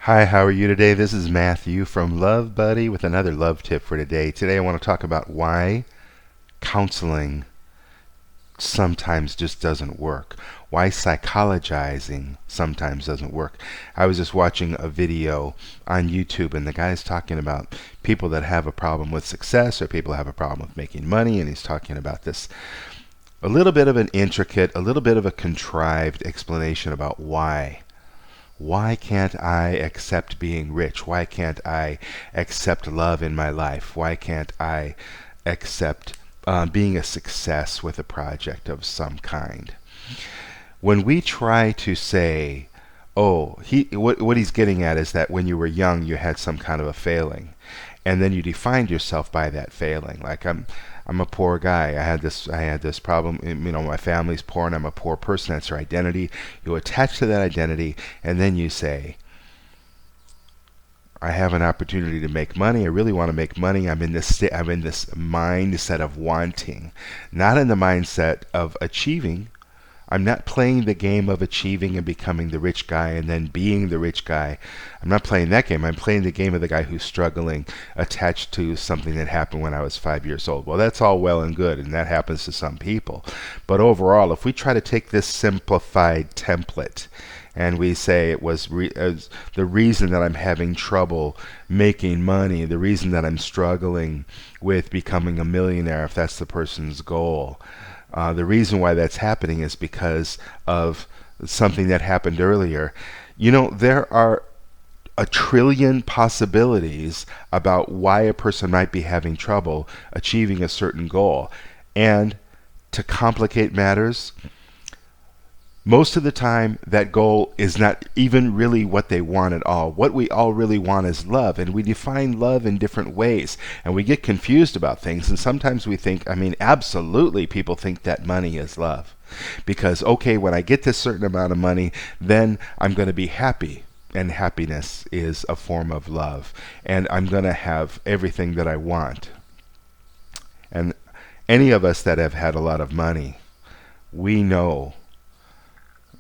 Hi, how are you today? This is Matthew from LoveBudi with another love tip for today. Today I want to talk about why counseling sometimes just doesn't work. Why psychologizing sometimes doesn't work. I was just watching a video on YouTube and the guy's talking about people that have a problem with success or people that have a problem with making money, and he's talking about this a little bit of an intricate, a little bit of a contrived explanation about why. Why can't I accept being rich? Why can't I accept love in my life? Why can't I accept being a success with a project of some kind? When we try to say, oh, what he's getting at is that when you were young, you had some kind of a failing, and then you defined yourself by that failing. Like I'm a poor guy. I had this problem. My family's poor, and I'm a poor person. That's your identity. You attach to that identity, and then you say, I have an opportunity to make money. I really want to make money. I'm in this mindset of wanting, not in the mindset of achieving. I'm not playing the game of achieving and becoming the rich guy and then being the rich guy. I'm not playing that game. I'm playing the game of the guy who's struggling, attached to something that happened when I was 5 years old. Well, that's all well and good, and that happens to some people. But overall, if we try to take this simplified template and we say it was the reason that I'm having trouble making money, the reason that I'm struggling with becoming a millionaire, if that's the person's goal, the reason why that's happening is because of something that happened earlier. There are a trillion possibilities about why a person might be having trouble achieving a certain goal. And to complicate matters, most of the time that goal is not even really what they want at all. What we all really want is love, and we define love in different ways, and we get confused about things, and sometimes we think, absolutely people think that money is love. Because, okay, when I get this certain amount of money, then I'm going to be happy, and happiness is a form of love, and I'm going to have everything that I want. And any of us that have had a lot of money, we know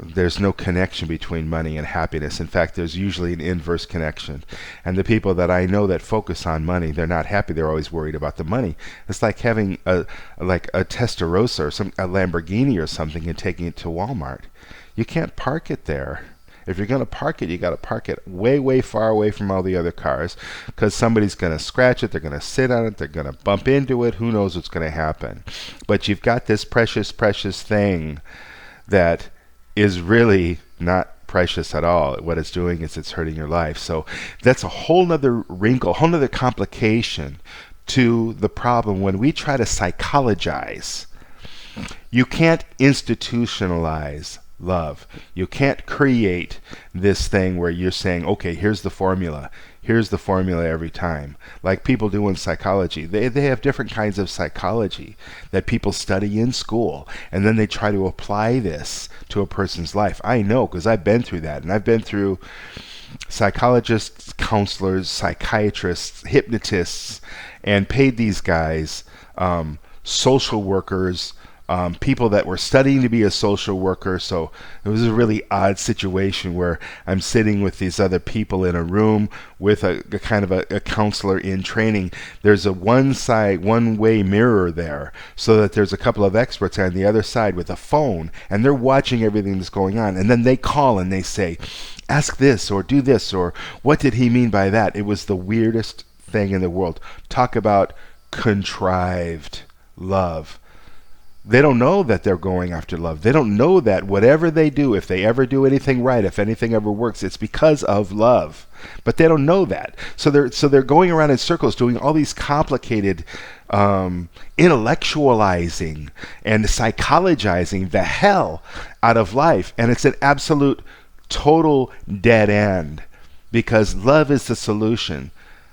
there's no connection between money and happiness. In fact, there's usually an inverse connection. And the people that I know that focus on money, they're not happy. They're always worried about the money. It's like having a Testarossa or a Lamborghini or something and taking it to Walmart. You can't park it there. If you're going to park it, you got to park it way, way far away from all the other cars, because somebody's going to scratch it, they're going to sit on it, they're going to bump into it, who knows what's going to happen. But you've got this precious, precious thing that is really not precious at all. What it's doing is it's hurting your life. So that's a whole nother wrinkle, whole nother complication to the problem when we try to psychologize. You can't institutionalize love. You can't create this thing where you're saying, okay, here's the formula. Here's the formula every time. Like people do in psychology. They have different kinds of psychology that people study in school, and then they try to apply this to a person's life. I know, because I've been through that, and I've been through psychologists, counselors, psychiatrists, hypnotists, and paid these guys, social workers, people that were studying to be a social worker. So it was a really odd situation where I'm sitting with these other people in a room with a kind of a counselor in training. There's a one-way mirror there, so that there's a couple of experts on the other side with a phone, and they're watching everything that's going on. And then they call and they say, ask this or do this, or what did he mean by that? It was the weirdest thing in the world. Talk about contrived love. They don't know that they're going after love. They don't know that whatever they do, if they ever do anything right, if anything ever works, it's because of love. But they don't know that. So they're going around in circles doing all these complicated intellectualizing and psychologizing the hell out of life. And it's an absolute, total dead end, because love is the solution.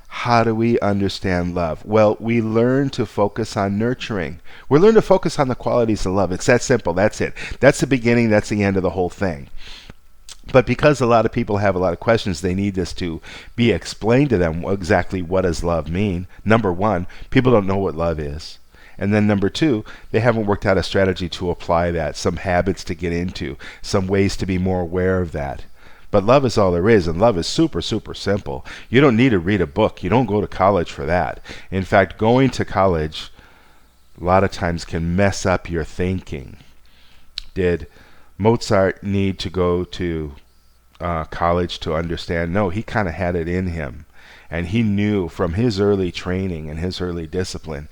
How do we understand love? Well, we learn to focus on nurturing. We learn to focus on the qualities of love. It's that simple. That's it. That's the beginning. That's the end of the whole thing. But because a lot of people have a lot of questions, they need this to be explained to them. Exactly what does love mean? Number one, people don't know what love is. And then number two, they haven't worked out a strategy to apply that, some habits to get into, some ways to be more aware of that. But love is all there is, and love is super, super simple. You don't need to read a book. You don't go to college for that. In fact, going to college a lot of times can mess up your thinking. Did Mozart need to go to college to understand? No, he kind of had it in him. And he knew from his early training and his early discipline,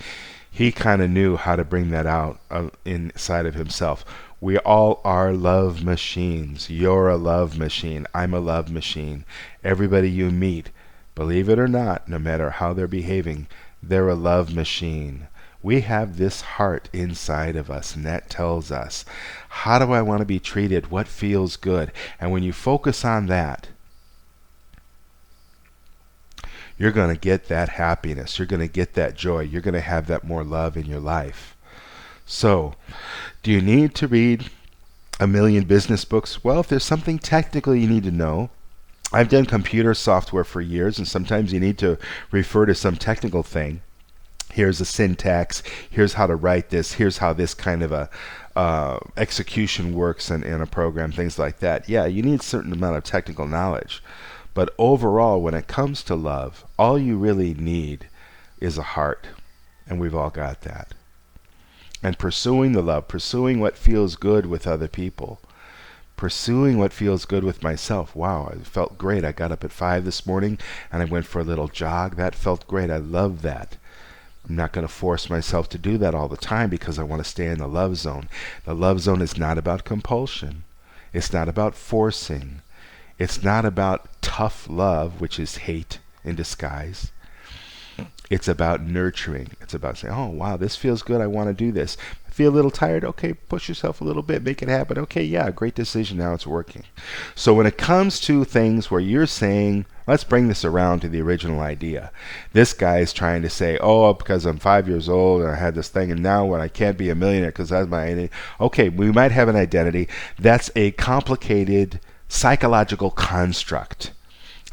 he kind of knew how to bring that out inside of himself. We all are love machines. You're a love machine. I'm a love machine. Everybody you meet, believe it or not, no matter how they're behaving, they're a love machine. We have this heart inside of us, and that tells us, how do I want to be treated? What feels good? And when you focus on that, you're going to get that happiness. You're going to get that joy. You're going to have that more love in your life. So, do you need to read a million business books? Well, if there's something technical you need to know, I've done computer software for years, and sometimes you need to refer to some technical thing. Here's a syntax. Here's how to write this. Here's how this kind of a execution works in a program, things like that. Yeah, you need a certain amount of technical knowledge. But overall, when it comes to love, all you really need is a heart. And we've all got that. And pursuing the love, pursuing what feels good with other people, pursuing what feels good with myself. Wow, I felt great. I got up at 5 this morning and I went for a little jog. That felt great. I love that. I'm not going to force myself to do that all the time because I want to stay in the love zone. The love zone is not about compulsion. It's not about forcing. It's not about tough love, which is hate in disguise. It's about nurturing. It's about saying, oh, wow, this feels good. I want to do this. I feel a little tired. Okay, push yourself a little bit. Make it happen. Okay, yeah, great decision. Now it's working. So when it comes to things where you're saying, let's bring this around to the original idea. This guy is trying to say, oh, because I'm 5 years old and I had this thing, and now when I can't be a millionaire because that's my identity. Okay, we might have an identity. That's a complicated psychological construct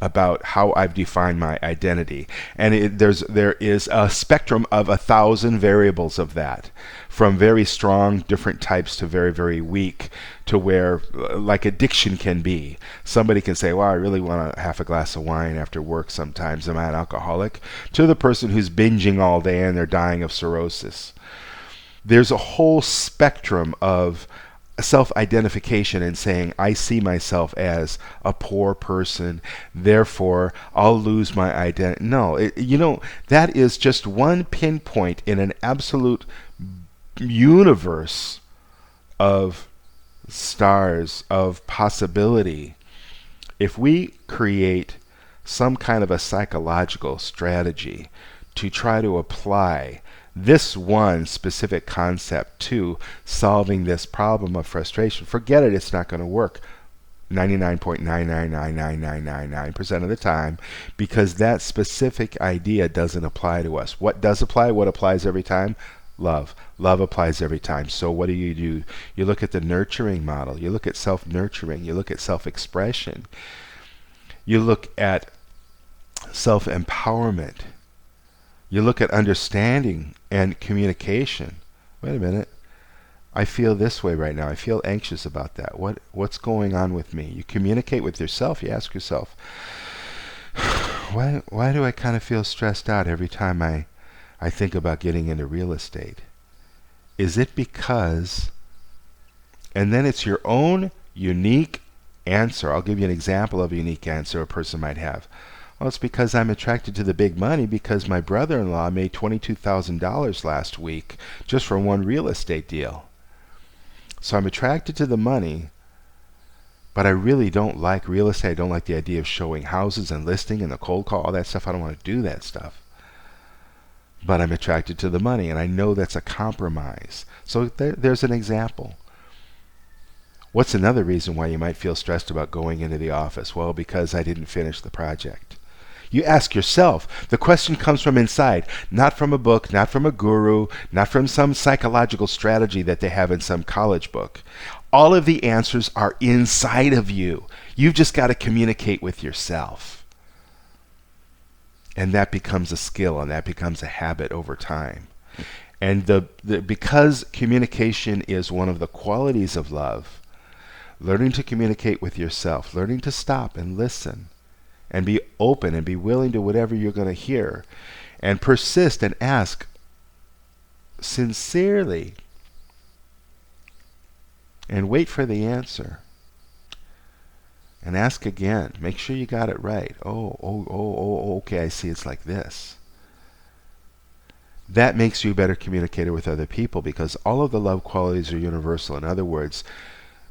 about how I've defined my identity. And there is a spectrum of 1,000 variables of that, from very strong different types to very, very weak, to where like addiction can be. Somebody can say, well, I really want a half a glass of wine after work sometimes. Am I an alcoholic? To the person who's binging all day and they're dying of cirrhosis. There's a whole spectrum of self-identification and saying, I see myself as a poor person, therefore I'll lose my identity. No, that is just one pinpoint in an absolute universe of stars, of possibility. If we create some kind of a psychological strategy to try to apply this one specific concept to solving this problem of frustration, forget it, it's not going to work 99.9999999% of the time, because that specific idea doesn't apply to us. What does apply? What applies every time? Love. Love applies every time. So what do? You look at the nurturing model. You look at self-nurturing. You look at self-expression. You look at self-empowerment. You look at understanding and communication. Wait a minute. I feel this way right now. I feel anxious about that. What's going on with me? You communicate with yourself. You ask yourself, why do I kind of feel stressed out every time I think about getting into real estate? Is it because... And then it's your own unique answer. I'll give you an example of a unique answer a person might have. Well, it's because I'm attracted to the big money because my brother-in-law made $22,000 last week just from one real estate deal. So I'm attracted to the money, but I really don't like real estate. I don't like the idea of showing houses and listing and the cold call, all that stuff. I don't want to do that stuff. But I'm attracted to the money, and I know that's a compromise. So there's an example. What's another reason why you might feel stressed about going into the office? Well, because I didn't finish the project. You ask yourself. The question comes from inside, not from a book, not from a guru, not from some psychological strategy that they have in some college book. All of the answers are inside of you. You've just got to communicate with yourself. And that becomes a skill, and that becomes a habit over time. And because communication is one of the qualities of love, Learning to communicate with yourself, learning to stop and listen and be open and be willing to whatever you're going to hear, and persist and ask sincerely and wait for the answer. And ask again. Make sure you got it right. Okay, I see it's like this. That makes you a better communicator with other people, because all of the love qualities are universal. In other words,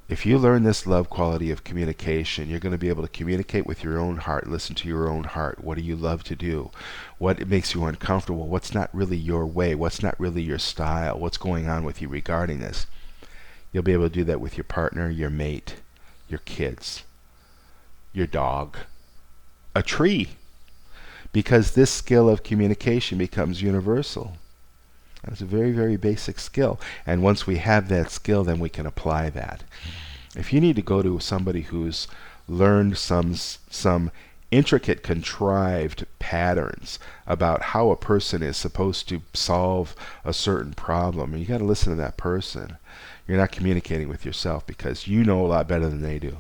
if you learn this love quality of communication, you're going to be able to communicate with your own heart, listen to your own heart. What do you love to do? What makes you uncomfortable? What's not really your way? What's not really your style? What's going on with you regarding this? You'll be able to do that with your partner, your mate, your kids, your dog, a tree, because this skill of communication becomes universal. It's a very, very basic skill. And once we have that skill, then we can apply that. If you need to go to somebody who's learned some intricate, contrived patterns about how a person is supposed to solve a certain problem, you got to listen to that person. You're not communicating with yourself, because you know a lot better than they do.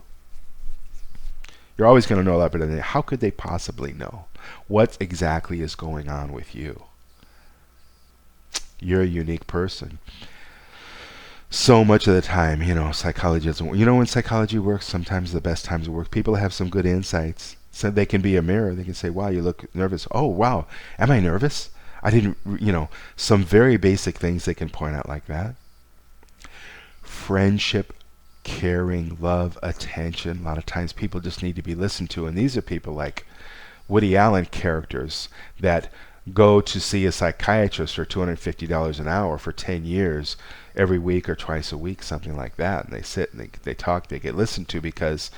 You're always going to know a lot better than they. How could they possibly know what exactly is going on with you? You're a unique person. So much of the time, psychology doesn't work. When psychology works, sometimes the best times it works. People have some good insights. So they can be a mirror. They can say, wow, you look nervous. Oh, wow, am I nervous? I didn't, some very basic things they can point out like that. Friendship, caring, love, attention. A lot of times people just need to be listened to. And these are people like Woody Allen characters that go to see a psychiatrist for $250 an hour for 10 years, every week or twice a week, something like that. And they sit and they talk, they get listened to, because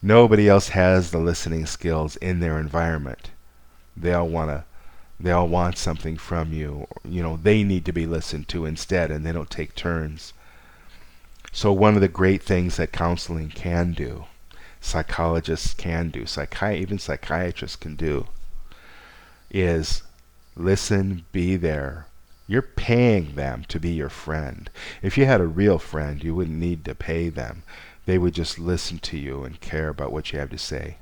nobody else has the listening skills in their environment. They all want something from you. They need to be listened to instead, and they don't take turns. So one of the great things that counseling can do, psychologists can do, even psychiatrists can do, is listen, be there. You're paying them to be your friend. If you had a real friend, you wouldn't need to pay them. They would just listen to you and care about what you have to say.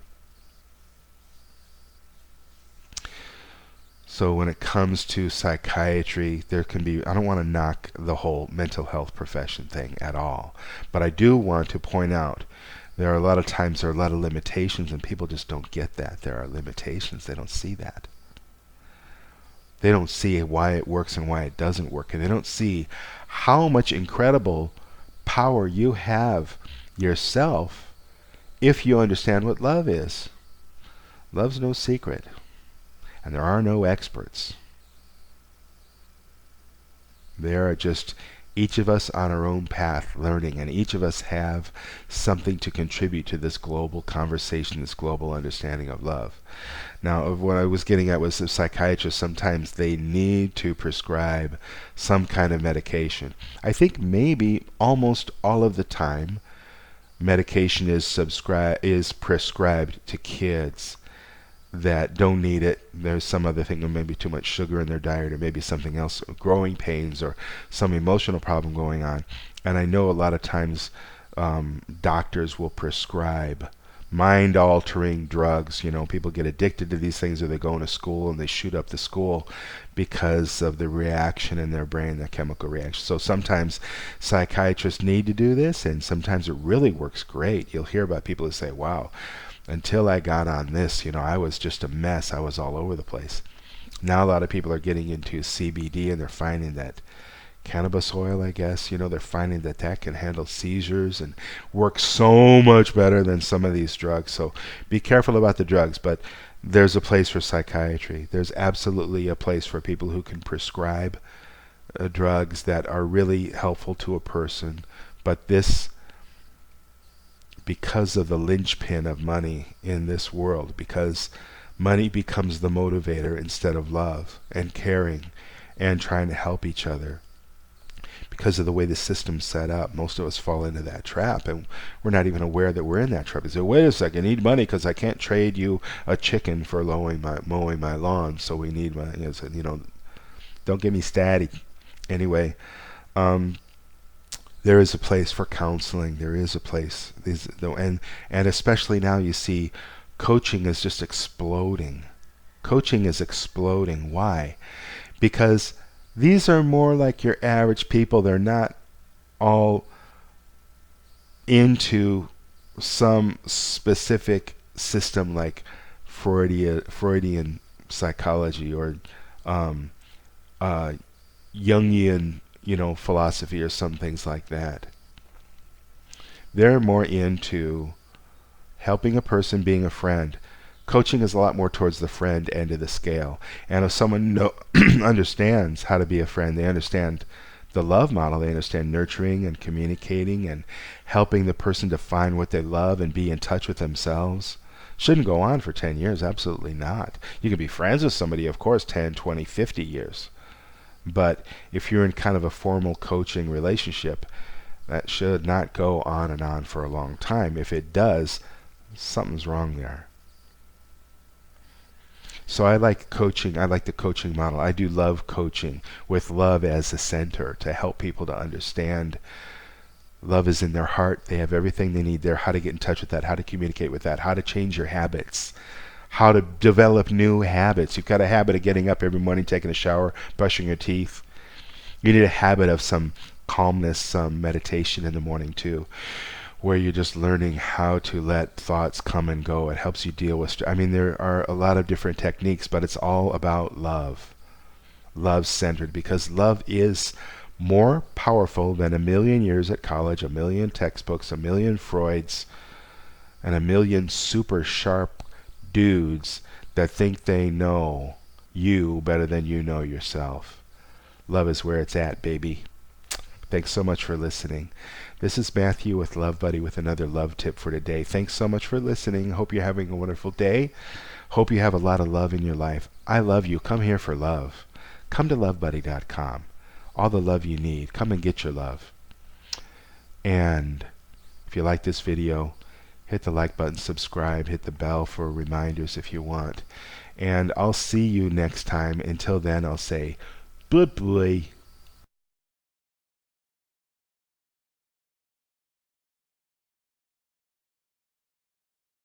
So when it comes to psychiatry, there can be, I don't want to knock the whole mental health profession thing at all, but I do want to point out there are a lot of times there are a lot of limitations, and people just don't get that. There are limitations. They don't see that. They don't see why it works and why it doesn't work, and they don't see how much incredible power you have yourself if you understand what love is. Love's no secret, and there are no experts. There are just each of us on our own path learning, and each of us have something to contribute to this global conversation, this global understanding of love. Now, what I was getting at was the psychiatrists, sometimes they need to prescribe some kind of medication. I think maybe almost all of the time medication is prescribed to kids that don't need it. There's some other thing, or maybe too much sugar in their diet, or maybe something else, growing pains, or some emotional problem going on. And I know a lot of times doctors will prescribe mind-altering drugs. People get addicted to these things, or they go into school and they shoot up the school because of the reaction in their brain, the chemical reaction. So sometimes psychiatrists need to do this, and sometimes it really works great. You'll hear about people who say, wow, until I got on this, I was just a mess. I was all over the place. Now a lot of people are getting into CBD, and they're finding that cannabis oil, I guess, they're finding that can handle seizures and work so much better than some of these drugs. So be careful about the drugs, but there's a place for psychiatry. There's absolutely a place for people who can prescribe drugs that are really helpful to a person. But this, because of the linchpin of money in this world, because money becomes the motivator instead of love and caring and trying to help each other, because of the way the system's set up, most of us fall into that trap, and we're not even aware that we're in that trap. We say, wait a second, I need money because I can't trade you a chicken for mowing my lawn, so we need money. Don't get me static. Anyway, there is a place for counseling. There is a place. And especially now you see coaching is just exploding. Coaching is exploding. Why? Because these are more like your average people. They're not all into some specific system like Freudian psychology or um, uh, Jungian, philosophy or some things like that. They're more into helping a person, being a friend. Coaching is a lot more towards the friend end of the scale. And if someone understands how to be a friend, they understand the love model, they understand nurturing and communicating and helping the person to find what they love and be in touch with themselves. Shouldn't go on for 10 years, absolutely not. You can be friends with somebody, of course, 10, 20, 50 years. But if you're in kind of a formal coaching relationship, that should not go on and on for a long time. If it does, something's wrong there. So I like coaching. I like the coaching model. I do love coaching with love as the center to help people to understand love is in their heart. They have everything they need there. How to get in touch with that, how to communicate with that, how to change your habits, how to develop new habits. You've got a habit of getting up every morning, taking a shower, brushing your teeth. You need a habit of some calmness, some meditation in the morning too, where you're just learning how to let thoughts come and go. It helps you deal with there are a lot of different techniques, but it's all about love. Love-centered, because love is more powerful than a million years at college, a million textbooks, a million Freuds, and a million super sharp dudes that think they know you better than you know yourself. Love is where it's at, baby. Thanks so much for listening. This is Matthew with LoveBudi with another love tip for today. Thanks so much for listening. Hope you're having a wonderful day. Hope you have a lot of love in your life. I love you. Come here for love. Come to LoveBudi.com. All the love you need. Come and get your love. And if you like this video, hit the like button, subscribe, hit the bell for reminders if you want. And I'll see you next time. Until then, I'll say, bye-bye.